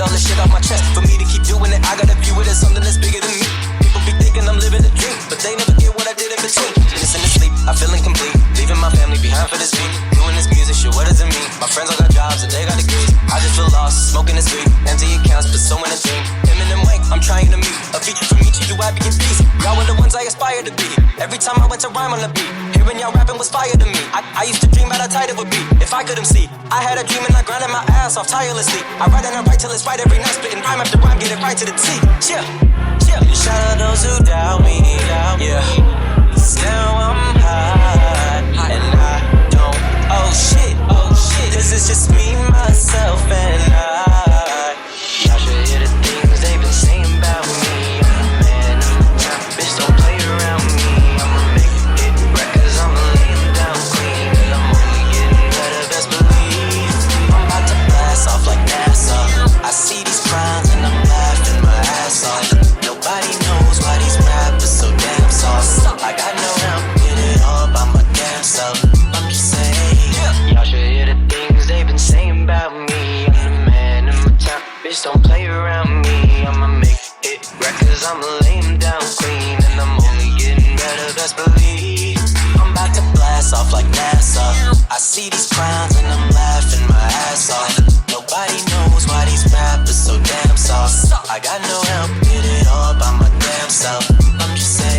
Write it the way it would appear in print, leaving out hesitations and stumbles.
all this shit off my chest. For me to keep doing it, I gotta view it as something that's bigger than me. People be thinking I'm living a dream, but they never get what I did in between. Missing the sleep, I feel incomplete. Leaving my family behind for this beat. Doing this music, shit, what does it mean? My friends all got jobs and they got degrees. I just feel lost, smoking this weed. Empty accounts, but so in a dream. Eminem Wang, I'm trying to meet. A feature from each of you, I be in peace. Y'all were the ones I aspire to be. Every time I went to rhyme on the beat, hearing y'all rapping was fire to me. I used to dream about how tight it would be if I couldn't see. I had a dream and I grinded my ass off tirelessly. I write and I write till it's right every night, spitting rhyme after rhyme, get it right to the T. Yeah, yeah. Shout out those who doubt me, yeah. Still I'm high, and I don't. Oh shit. This is just me, myself, and I. Y'all should hear the things they've been saying about me. Man, bitch, don't play around me. I'ma make it right, cause I'ma lay him down clean. And I'm only getting better, best believe. I'm about to blast off like NASA. I see these crimes and I'm laughing my ass off. Nobody knows why these rappers so damn soft. I got no help, get it all by my damn self. I'm just saying, y'all should hear the things they've been saying about me. I'm the man in my town, bitch, don't play around me. I'ma make it right, cause I'ma lay him down clean. And I'm only getting better, best believe. I'm about to blast off like NASA. I see these crimes and I'm laughing my ass off. Nobody knows why these rappers so damn soft. I got no help, get it all by my damn self. I'm just saying.